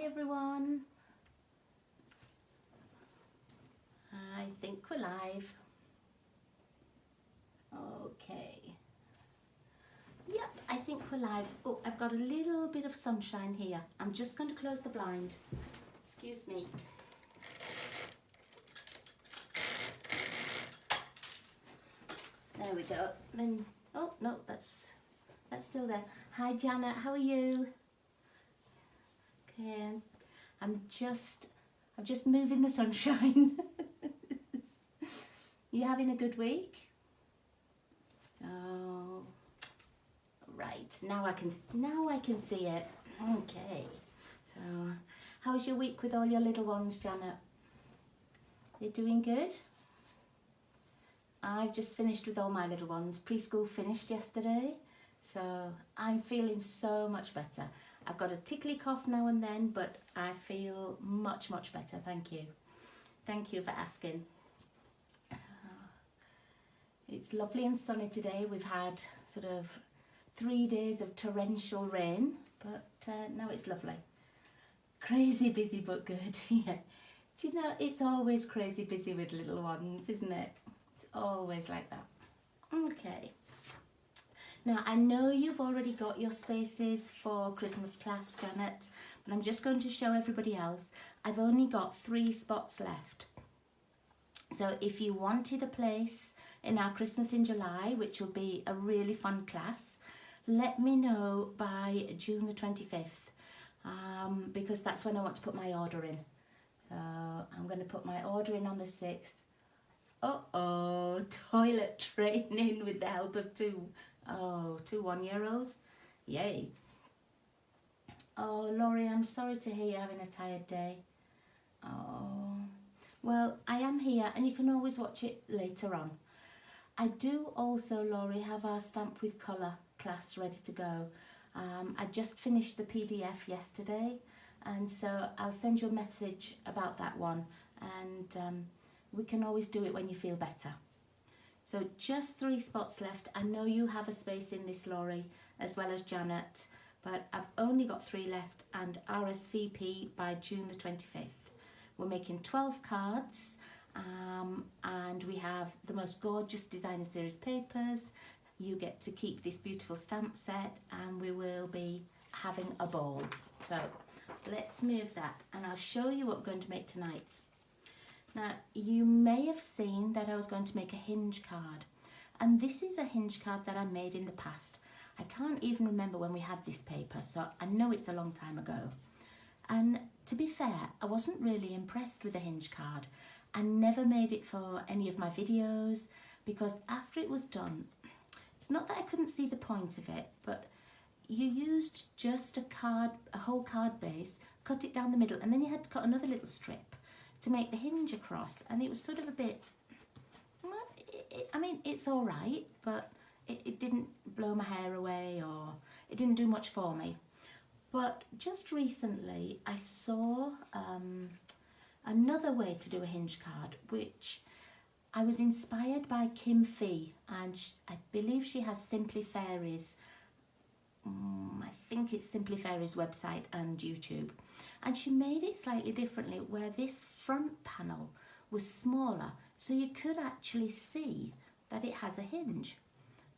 everyone. I think we're live. Okay. Yep, I think we're live. Oh, I've got a little bit of sunshine here. I'm just going to close the blind. Excuse me. There we go. Then, oh no, that's still there. Hi Janet, how are you? Okay, I'm just moving the sunshine. You having a good week? Oh, right. Now I can see it. Okay. So, how was your week with all your little ones, Janet? They're doing good? I've just finished with all my little ones. Preschool finished yesterday, so I'm feeling so much better. I've got a tickly cough now and then, but I feel much, much better. Thank you. Thank you for asking. It's lovely and sunny today. We've had sort of 3 days of torrential rain, but now it's lovely. Crazy busy, but good. Yeah. Do you know, it's always crazy busy with little ones, isn't it? It's always like that. Okay. Now, I know you've already got your spaces for Christmas class, Janet, but I'm just going to show everybody else. I've only got 3 spots left. So if you wanted a place in our Christmas in July, which will be a really fun class, let me know by June the 25th, because that's when I want to put my order in. So I'm going to put my order in on the 6th. Uh-oh, toilet training with the help of two 1-year-olds. Yay. Oh, Laurie, I'm sorry to hear you're having a tired day. Oh, well, I am here and you can always watch it later on. I do also, Laurie, have our Stamp with Colour class ready to go. I just finished the PDF yesterday, and so I'll send you a message about that one, and we can always do it when you feel better. So just 3 spots left. I know you have a space in this, Laurie, as well as Janet, but I've only got 3 left, and RSVP by June the 25th. We're making 12 cards. And we have the most gorgeous designer series papers. You get to keep this beautiful stamp set, and we will be having a ball. So let's move that, and I'll show you what we're going to make tonight. Now, you may have seen that I was going to make a Hinge card, and this is a Hinge card that I made in the past. I can't even remember when we had this paper, so I know it's a long time ago. And to be fair, I wasn't really impressed with the Hinge card. I never made it for any of my videos, because after it was done, it's not that I couldn't see the point of it, but you used just a whole card base, cut it down the middle, and then you had to cut another little strip to make the hinge across, and it was sort of a bit, well, I mean, it's all right, but it didn't blow my hair away, or it didn't do much for me. But just recently I saw another way to do a hinge card, which I was inspired by Kim Fee, and I believe she has Simply Fairies. I think it's Simply Fairies website and YouTube, and she made it slightly differently, where this front panel was smaller, so you could actually see that it has a hinge,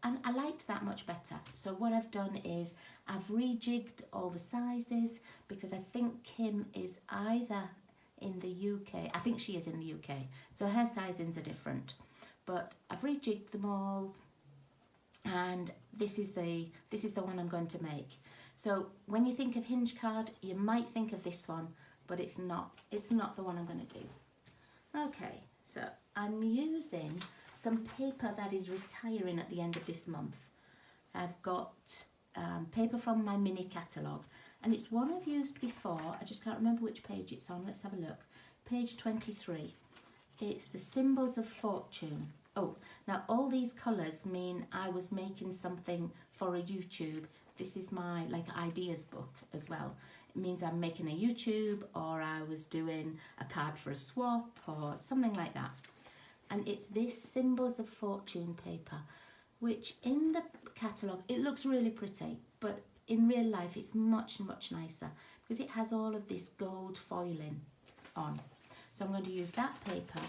and I liked that much better. So what I've done is I've rejigged all the sizes, because I think Kim is either in the UK, I think she is in the UK, so her sizings are different, but I've rejigged them all, and this is the one I'm going to make. So when you think of hinge card, you might think of this one, but it's not the one I'm going to do. Okay, so I'm using some paper that is retiring at the end of this month. I've got paper from my mini catalogue, and it's one I've used before. I just can't remember which page it's on. Let's have a look. Page 23. It's the Symbols of Fortune. Oh, now all these colours mean I was making something for a YouTube. This is my ideas book as well. It means I'm making a YouTube, or I was doing a card for a swap, or something like that. And it's this Symbols of Fortune paper, which in the catalogue, it looks really pretty, but in real life it's much nicer because it has all of this gold foiling on. So I'm going to use that paper,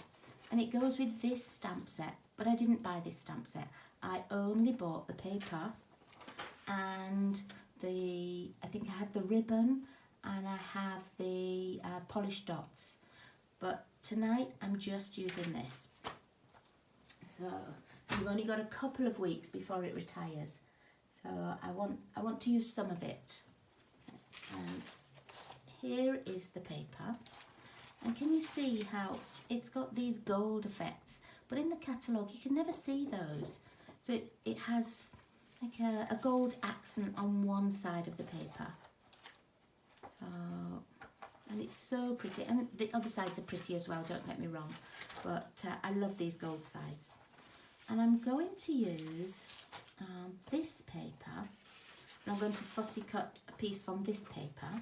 and it goes with this stamp set, but I didn't buy this stamp set. I only bought the paper and I think I have the ribbon and I have the polished dots, but tonight I'm just using this. So you've only got a couple of weeks before it retires, so I want to use some of it. And here is the paper, and can you see how it's got these gold effects, but in the catalogue you can never see those. So it has like a gold accent on one side of the paper. So, and it's so pretty. I mean, the other sides are pretty as well, don't get me wrong, but I love these gold sides. And I'm going to use this paper, and I'm going to fussy cut a piece from this paper.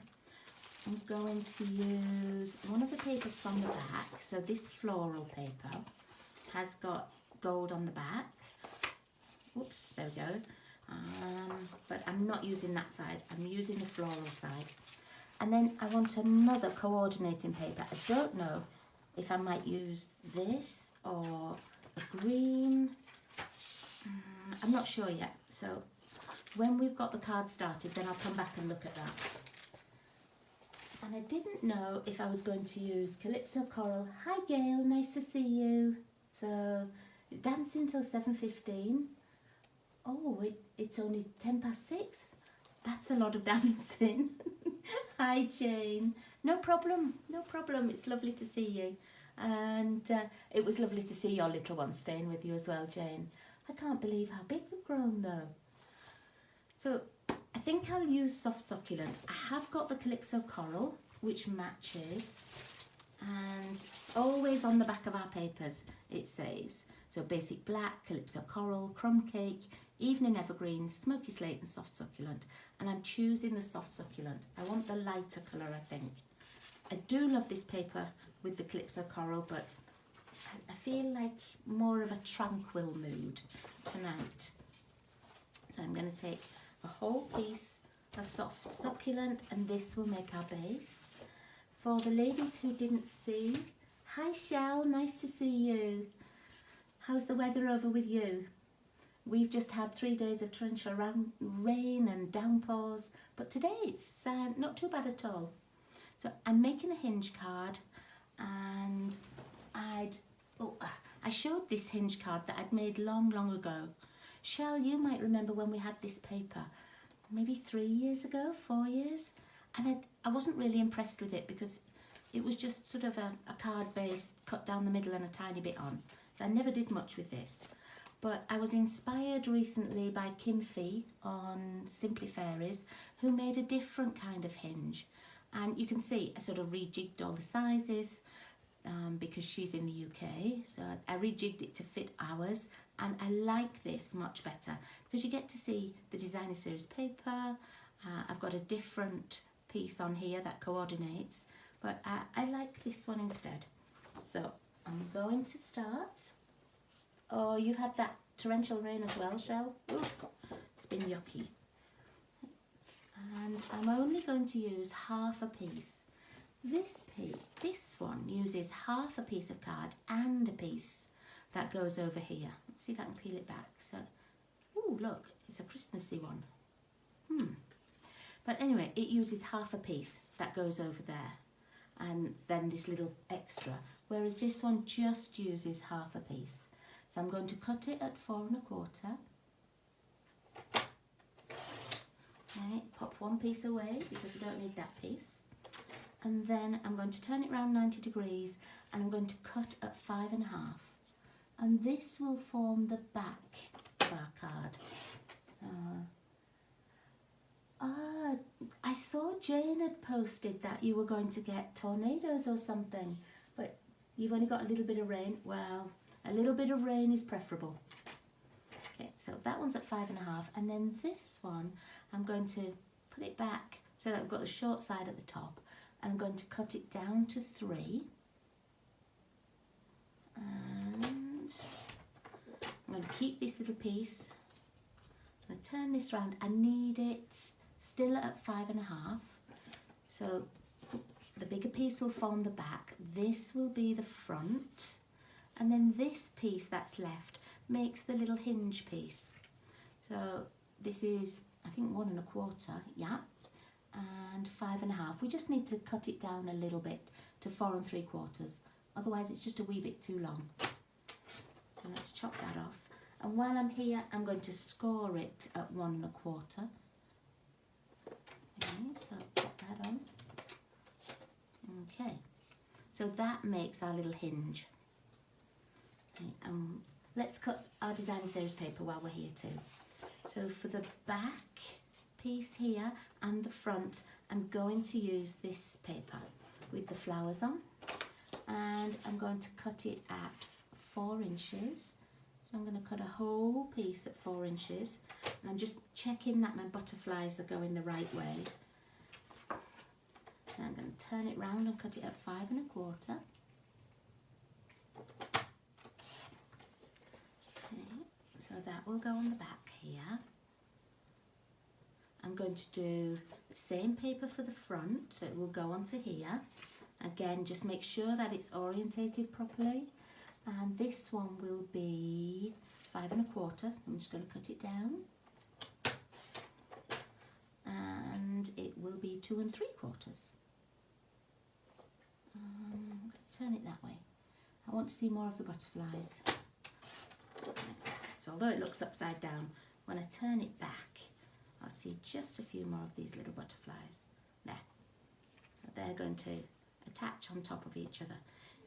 I'm going to use one of the papers from the back. So this floral paper has got gold on the back. Oops, there we go. But I'm not using that side, I'm using the floral side. And then I want another coordinating paper. I don't know if I might use this or a green. I'm not sure yet. So when we've got the card started, then I'll come back and look at that. And I didn't know if I was going to use Calypso Coral. Hi Gail, nice to see you. So dancing till 7:15. Oh, it's only 6:10. That's a lot of dancing. Hi Jane. No problem, no problem. It's lovely to see you. And it was lovely to see your little one staying with you as well, Jane. I can't believe how big they've grown though. So I think I'll use soft succulent. I have got the Calypso Coral, which matches. And always on the back of our papers it says, so basic black, Calypso Coral, crumb cake, evening evergreen, smoky slate and soft succulent. And I'm choosing the soft succulent. I want the lighter colour, I think. I do love this paper with the Calypso Coral, but I feel like more of a tranquil mood tonight. So I'm going to take a whole piece of soft succulent, and this will make our base. For the ladies who didn't see, hi Shell, nice to see you. How's the weather over with you? We've just had 3 days of torrential rain and downpours, but today it's not too bad at all. So I'm making a Hinge card, and I showed this Hinge card that I'd made long ago. Shell, you might remember when we had this paper, maybe 3 years ago, 4 years, and I wasn't really impressed with it because it was just sort of a card base cut down the middle and a tiny bit on. So I never did much with this. But I was inspired recently by Kim Fee on Simply Fairies, who made a different kind of hinge. And you can see I sort of rejigged all the sizes because she's in the UK. So I rejigged it to fit ours. And I like this much better because you get to see the designer series paper. I've got a different piece on here that coordinates, but I like this one instead. So I'm going to start. Oh, you've had that torrential rain as well, Shell? Oof, it's been yucky. And I'm only going to use half a piece. This one uses half a piece of card and a piece that goes over here. Let's see if I can peel it back. So, ooh, look, it's a Christmassy one. But anyway, it uses half a piece that goes over there, and then this little extra, whereas this one just uses half a piece. So I'm going to cut it at 4 1/4. Okay, pop one piece away because I don't need that piece. And then I'm going to turn it around 90 degrees and I'm going to cut at 5 1/2. And this will form the back of our card. I saw Jane had posted that you were going to get tornadoes or something, but you've only got a little bit of rain. Well, a little bit of rain is preferable. Okay, so that one's at 5 1/2, and then this one, I'm going to put it back so that we've got the short side at the top. I'm going to cut it down to 3. And I'm going to keep this little piece. I'm going to turn this round. I need it still at 5.5. So the bigger piece will form the back, this will be the front, and then this piece that's left makes the little hinge piece. So this is, I think, 1 1/4, yeah, and 5.5. We just need to cut it down a little bit to 4 3/4, otherwise it's just a wee bit too long. And let's chop that off. And while I'm here, I'm going to score it at 1 1/4. Okay, so put that on. Okay, so that makes our little hinge. Okay, let's cut our designer series paper while we're here too. So for the back piece here and the front, I'm going to use this paper with the flowers on, and I'm going to cut it at 4 inches. So I'm going to cut a whole piece at 4 inches, and I'm just checking that my butterflies are going the right way. And I'm going to turn it round and cut it at 5 1/4. Okay, so that will go on the back here. I'm going to do the same paper for the front, so it will go onto here. Again, just make sure that it's orientated properly. And this one will be 5 1/4. I'm just going to cut it down. And it will be 2 3/4. I'm going to turn it that way. I want to see more of the butterflies. So although it looks upside down, when I turn it back, I'll see just a few more of these little butterflies. There. They're going to attach on top of each other.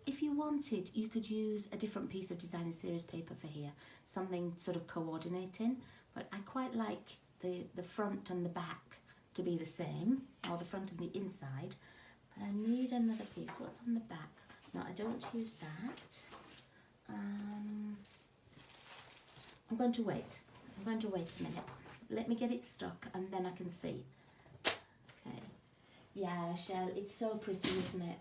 If you wanted, you could use a different piece of designer series paper for here, something sort of coordinating, but I quite like the front and the back to be the same, or the front and the inside, but I need another piece. What's on the back? No, I don't use that. I'm going to wait. I'm going to wait a minute. Let me get it stuck and then I can see. Okay. Yeah, Shell, it's so pretty, isn't it?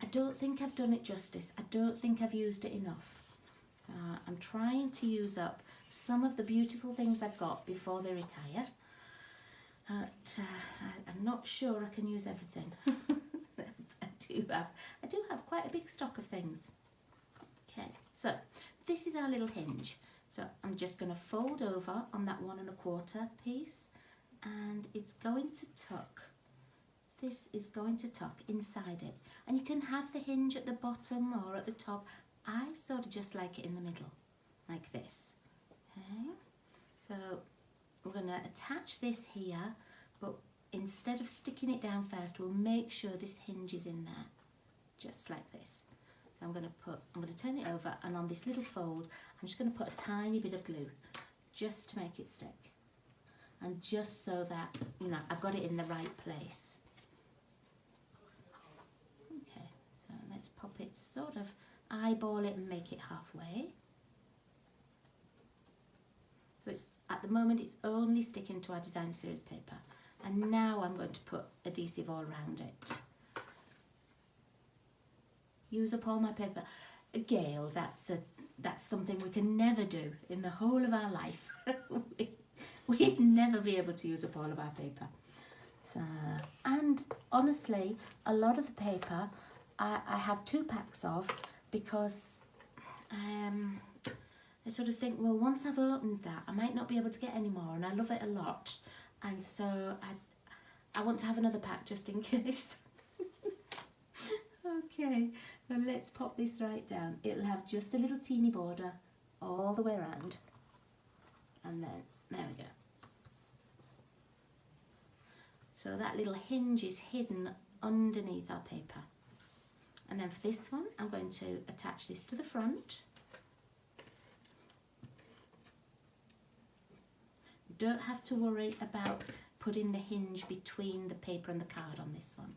I don't think I've done it justice. I don't think I've used it enough. I'm trying to use up some of the beautiful things I've got before they retire. I'm not sure I can use everything. I do have quite a big stock of things. Okay, so this is our little hinge. So I'm just going to fold over on that 1 1/4 piece, and it's going to tuck. This is going to tuck inside it, and you can have the hinge at the bottom or at the top. I sort of just like it in the middle, like this. Okay, so we're going to attach this here, but instead of sticking it down first, we'll make sure this hinge is in there, just like this. So I'm going to turn it over, and on this little fold, I'm just going to put a tiny bit of glue, just to make it stick, and just so that, you know, I've got it in the right place. Okay, so let's pop it, sort of eyeball it and make it halfway. So it's, at the moment, it's only sticking to our designer series paper, and now I'm going to put adhesive all around it. Use up all my paper. Gail, that's something we can never do in the whole of our life. We'd never be able to use up all of our paper. So, and honestly, a lot of the paper I have 2 packs of, because I sort of think, well, once I've opened that, I might not be able to get any more, and I love it a lot, and so I want to have another pack just in case. Okay, now let's pop this right down. It'll have just a little teeny border all the way around, and then there we go. So that little hinge is hidden underneath our paper. And then for this one, I'm going to attach this to the front. You don't have to worry about putting the hinge between the paper and the card on this one.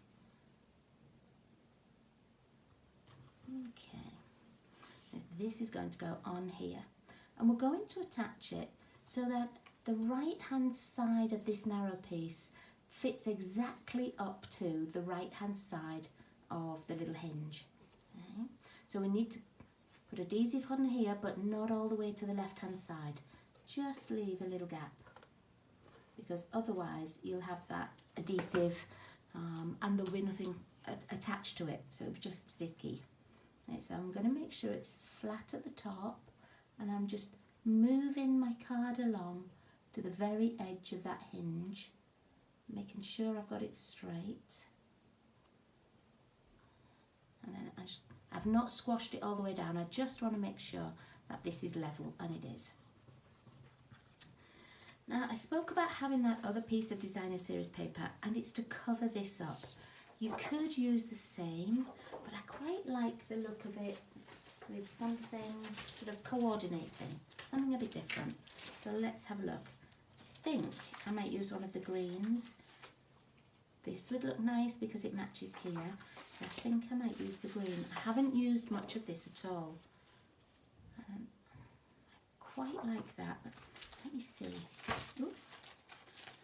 Okay, so this is going to go on here, and we're going to attach it so that the right hand side of this narrow piece fits exactly up to the right hand side of the little hinge. Okay. So we need to put adhesive on here, but not all the way to the left hand side. Just leave a little gap. because otherwise you'll have that adhesive and there'll be nothing attached to it, so it'll be just sticky. Right, so I'm going to make sure it's flat at the top, and I'm just moving my card along to the very edge of that hinge, making sure I've got it straight. And then I've not squashed it all the way down. I just want to make sure that this is level, and it is. Now, I spoke about having that other piece of designer series paper, and it's to cover this up. You could use the same, but I quite like the look of it with something sort of coordinating, something a bit different. So let's have a look. I think I might use one of the greens. This would look nice because it matches here. So I think I might use the green. I haven't used much of this at all. I quite like that. Let me see. Oops.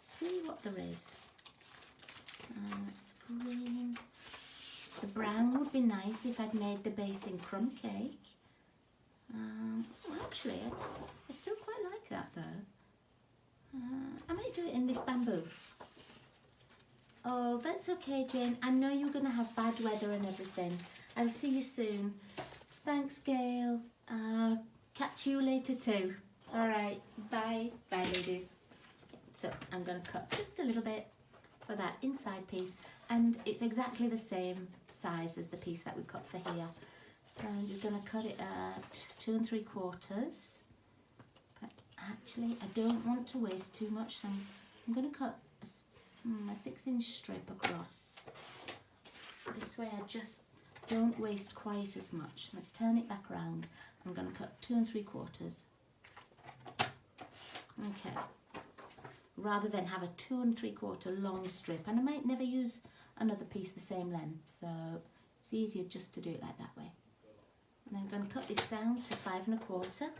See what there is. It's green. The brown would be nice if I'd made the base in crumb cake. Well, actually, I still quite like that though. I might do it in this bamboo. Oh, that's okay, Jane. I know you're going to have bad weather and everything. I'll see you soon. Thanks, Gail. Catch you later too. All right. Bye. Bye, ladies. So I'm going to cut just a little bit for that inside piece, and it's exactly the same size as the piece that we cut for here. And you're going to cut it at 2 3/4. But actually, I don't want to waste too much, so I'm going to cut a 6-inch strip across. This way I just don't waste quite as much. Let's turn it back around. I'm going to cut 2 3/4. Okay. Rather than have a 2 3/4 long strip, and I might never use another piece the same length, so it's easier just to do it like that way. And then I'm going to cut this down to 5 1/4.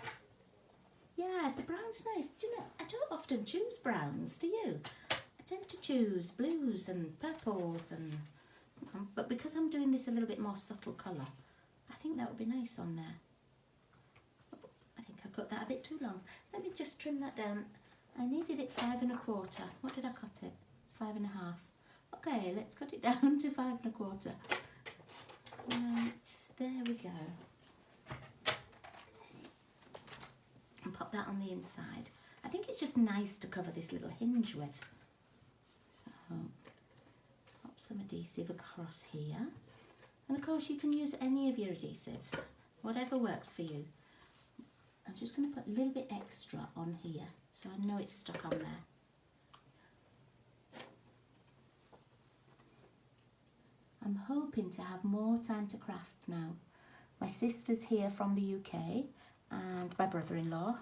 Yeah, the brown's nice. Do you know, I don't often choose browns, do you? I tend to choose blues and purples, and but because I'm doing this a little bit more subtle colour, I think that would be nice on there. I think I cut that a bit too long. Let me just trim that down. I needed it 5 1/4. What did I cut it? 5 1/2. Okay, let's cut it down to 5 1/4. Right, there we go. And pop that on the inside. I think it's just nice to cover this little hinge with. So, pop some adhesive across here. And of course you can use any of your adhesives, whatever works for you. I'm just going to put a little bit extra on here, so I know it's stuck on there. I'm hoping to have more time to craft now. My sister's here from the UK and my brother-in-law.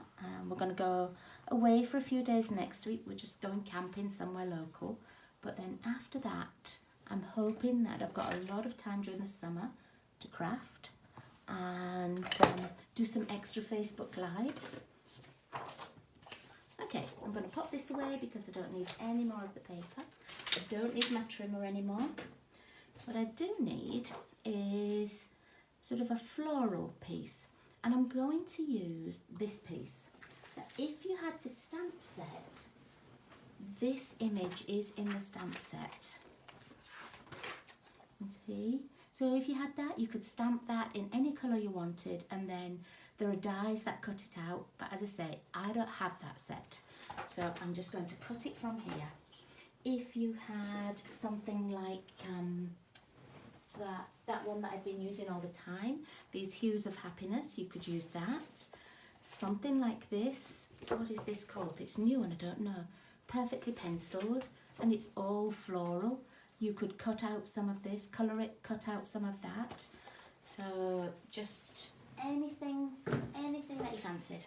We're going to go away for a few days next week. We're just going camping somewhere local. But then after that, I'm hoping that I've got a lot of time during the summer to craft and do some extra Facebook Lives. Okay, I'm going to pop this away because I don't need any more of the paper. I don't need my trimmer anymore. What I do need is sort of a floral piece, and I'm going to use this piece. Now, if you had the stamp set, this image is in the stamp set. You see? So if you had that, you could stamp that in any colour you wanted, and then there are dies that cut it out. But as I say, I don't have that set. So I'm just going to cut it from here. If you had something like that one that I've been using all the time, these Hues of Happiness, you could use that. Something like this. What is this called? It's new and I don't know. Perfectly penciled, and it's all floral. You could cut out some of this, colour it, cut out some of that. So just anything that you fancied.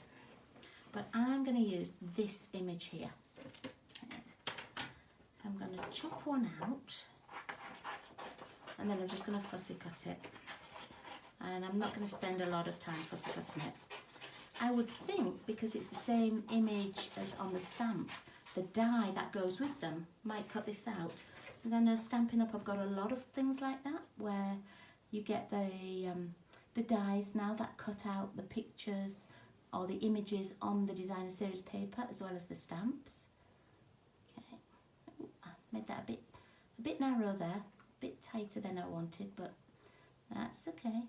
But I'm going to use this image here. So I'm going to chop one out, and then I'm just going to fussy cut it. And I'm not going to spend a lot of time fussy cutting it. I would think, because it's the same image as on the stamps, the die that goes with them might cut this out. And I know Stampin' Up have got a lot of things like that, where you get the dies now that cut out the pictures or the images on the designer series paper as well as the stamps. made that a bit narrow there, a bit tighter than I wanted, but that's okay,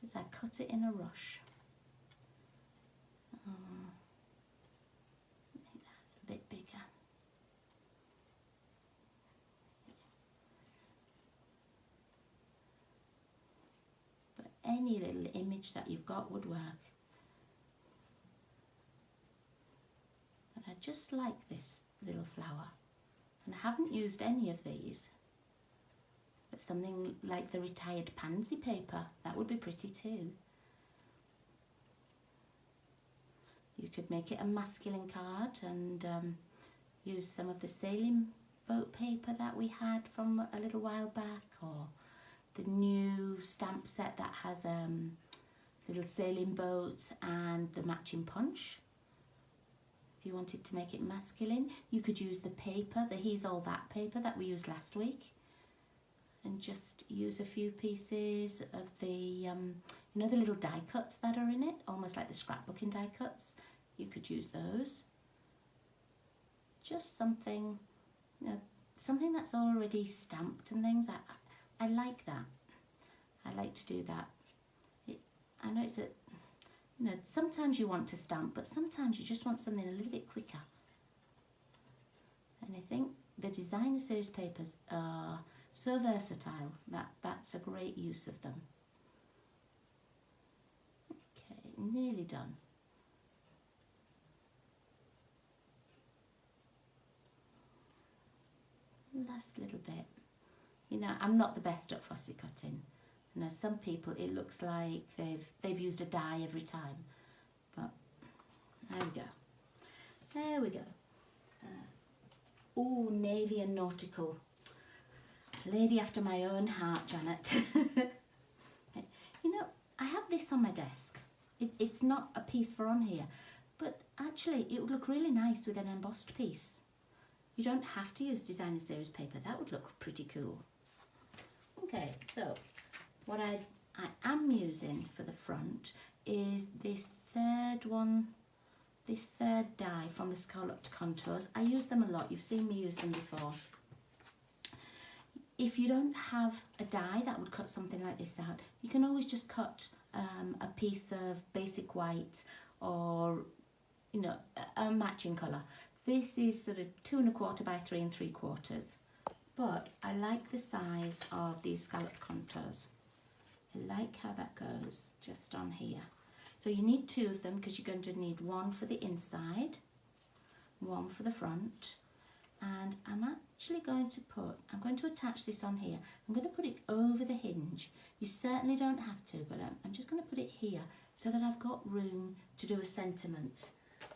because I cut it in a rush. Make that a bit bigger. But any little image that you've got would work. But I just like this little flower, and I haven't used any of these. But something like the retired pansy paper, that would be pretty too. You could make it a masculine card and use some of the sailing boat paper that we had from a little while back, or the new stamp set that has little sailing boats and the matching punch. If you wanted to make it masculine, you could use the paper, the He's All That paper that we used last week, and just use a few pieces of the, you know, the little die cuts that are in it, almost like the scrapbooking die cuts. You could use those. Just something, you know, something that's already stamped and things. I like that. I like to do that. I know it's a, you know, sometimes you want to stamp, but sometimes you just want something a little bit quicker. And I think the designer series papers are so versatile that that's a great use of them. Okay, nearly done. Last little bit. You know, I'm not the best at fussy cutting. You know, some people it looks like they've used a die every time, but there we go. There we go. Oh, navy and nautical. Lady after my own heart, Janet. You know, I have this on my desk. It's not a piece for on here, but actually it would look really nice with an embossed piece. You don't have to use designer series paper. That would look pretty cool. Okay, so what I am using for the front is this third one, this third die from the Scalloped Contours. I use them a lot. You've seen me use them before. If you don't have a die that would cut something like this out, you can always just cut a piece of basic white, or, you know, a matching colour. This is sort of 2 1/4 by 3 3/4, but I like the size of these Scalloped Contours. I like how that goes just on here. So you need 2 of them, because you're going to need 1 for the inside, 1 for the front. And I'm actually going to I'm going to attach this on here. I'm going to put it over the hinge. You certainly don't have to, but I'm just going to put it here so that I've got room to do a sentiment.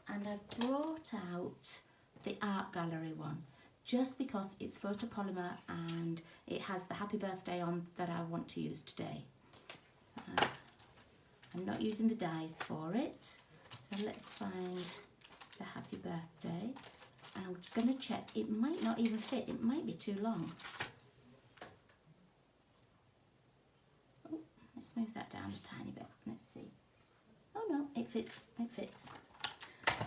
And I've brought out the art gallery one, just because it's photopolymer and it has the happy birthday on that I want to use today. I'm not using the dies for it, so let's find the happy birthday. And I'm just going to check, it might not even fit, it might be too long. Oh, let's move that down a tiny bit, let's see. Oh no, it fits, it fits.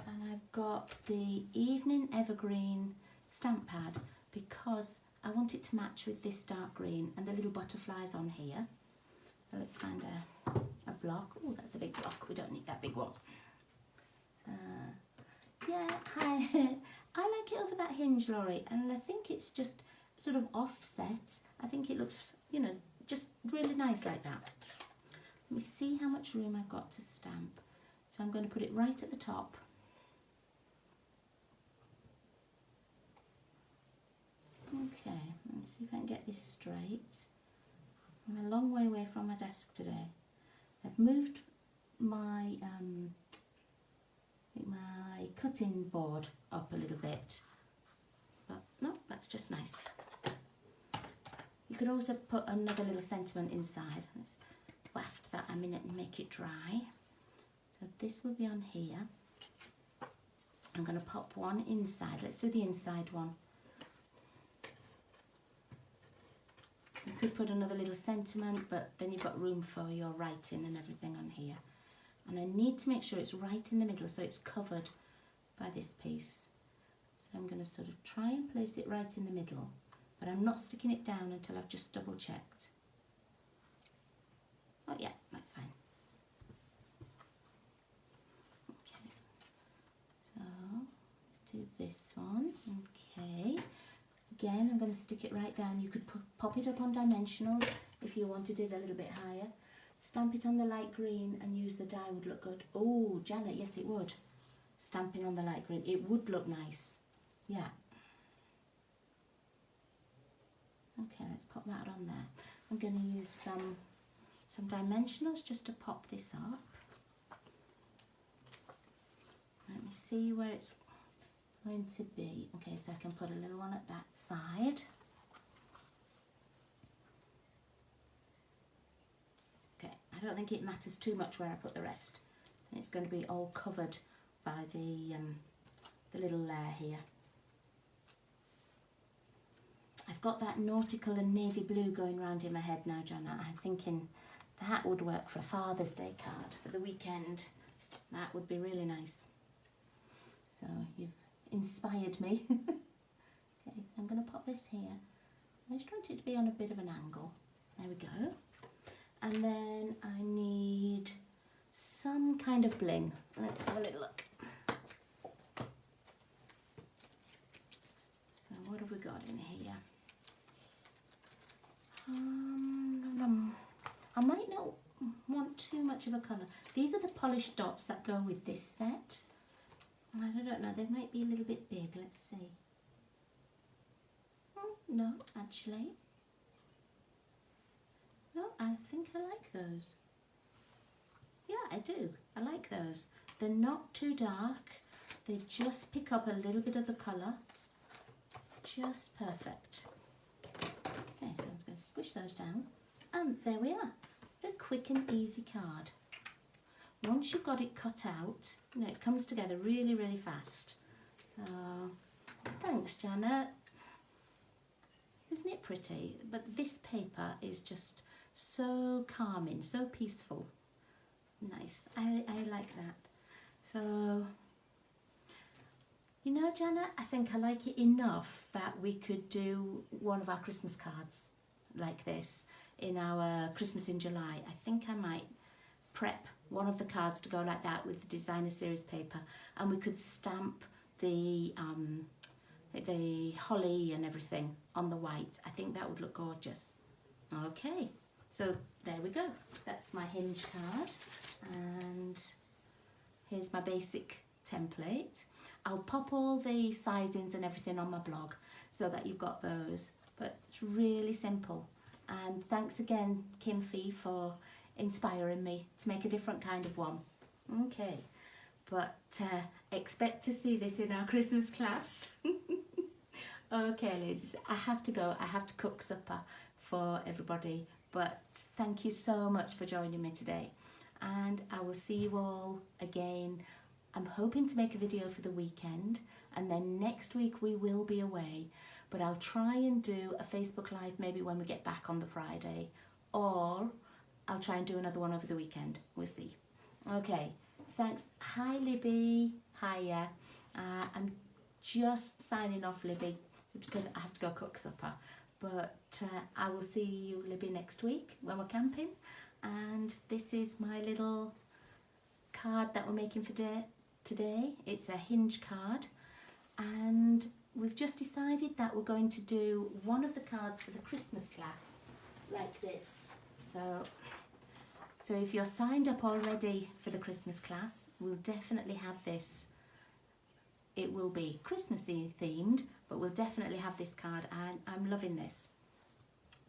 And I've got the Evening Evergreen stamp pad, because I want it to match with this dark green and the little butterflies on here. So let's find a block. Oh, that's a big block, we don't need that big one. Yeah, I like it over that hinge, Laurie, and I think it's just sort of offset. I think it looks, you know, just really nice like that. Let me see how much room I've got to stamp. So I'm going to put it right at the top. Okay, let's see if I can get this straight. I'm a long way away from my desk today. I've moved my my cutting board up a little bit, but no, that's just nice. You could also put another little sentiment inside. Let's waft that a minute and make it dry. So this will be on here. I'm going to pop one inside. Let's do the inside one. You could put another little sentiment, but then you've got room for your writing and everything on here. And I need to make sure it's right in the middle, so it's covered by this piece. So I'm going to sort of try and place it right in the middle, but I'm not sticking it down until I've just double checked. Oh yeah, that's fine. Okay, so let's do this one. Okay, again I'm going to stick it right down. You could pop it up on dimensionals if you wanted it a little bit higher. Stamp it on the light green and use the die would look good. Oh, Janet, yes it would. Stamping on the light green, it would look nice. Yeah. Okay, let's pop that on there. I'm going to use some dimensionals just to pop this up. Let me see where it's going to be. Okay, so I can put a little one at that side. Okay, I don't think it matters too much where I put the rest. It's going to be all covered by the little layer here. I've got that nautical and navy blue going round in my head now, Jana. I'm thinking that would work for a Father's Day card for the weekend. That would be really nice. So you've inspired me. Okay, so I'm going to pop this here. I just want it to be on a bit of an angle. There we go. And then I need some kind of bling. Let's have a little look. So what have we got in here? I might not want too much of a colour. These are the polished dots that go with this set. I don't know, they might be a little bit big. Let's see. Oh, no, actually. No, I think I like those. Yeah, I do. I like those. They're not too dark. They just pick up a little bit of the colour. Just perfect. Okay, so I'm just going to squish those down. And there we are. A quick and easy card. Once you've got it cut out, you know, it comes together really, really fast. So, thanks, Janet. Isn't it pretty? But this paper is just so calming, so peaceful. Nice. I like that. So, you know, Janet, I think I like it enough that we could do one of our Christmas cards like this in our Christmas in July. I think I might prep one of the cards to go like that with the designer series paper, and we could stamp the holly and everything on the white. I think that would look gorgeous. Okay, so there we go. That's my Hinge card, and here's my basic template. I'll pop all the sizings and everything on my blog so that you've got those, but it's really simple. And thanks again, Kim Fee, for inspiring me to make a different kind of one. Okay, but expect to see this in our Christmas class. Okay, ladies, I have to go. I have to cook supper for everybody, but thank you so much for joining me today, and I will see you all again. I'm hoping to make a video for the weekend, and then next week we will be away, but I'll try and do a Facebook Live maybe when we get back on the Friday, or I'll try and do another one over the weekend. We'll see. Okay, thanks. Hi, Libby. Hiya. I'm just signing off, Libby, because I have to go cook supper. But I will see you, Libby, next week when we're camping. And this is my little card that we're making for today. It's a Hinge card. And we've just decided that we're going to do one of the cards for the Christmas class, like this. So if you're signed up already for the Christmas class, we'll definitely have this. It will be Christmassy themed, but we'll definitely have this card, and I'm loving this.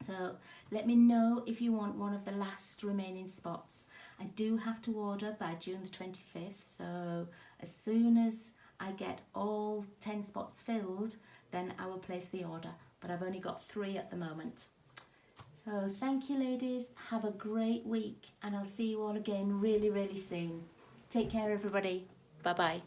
So let me know if you want one of the last remaining spots. I do have to order by June the 25th, so as soon as I get all 10 spots filled, then I will place the order, but I've only got 3 at the moment. So thank you, ladies. Have a great week, and I'll see you all again really, really soon. Take care, everybody. Bye-bye.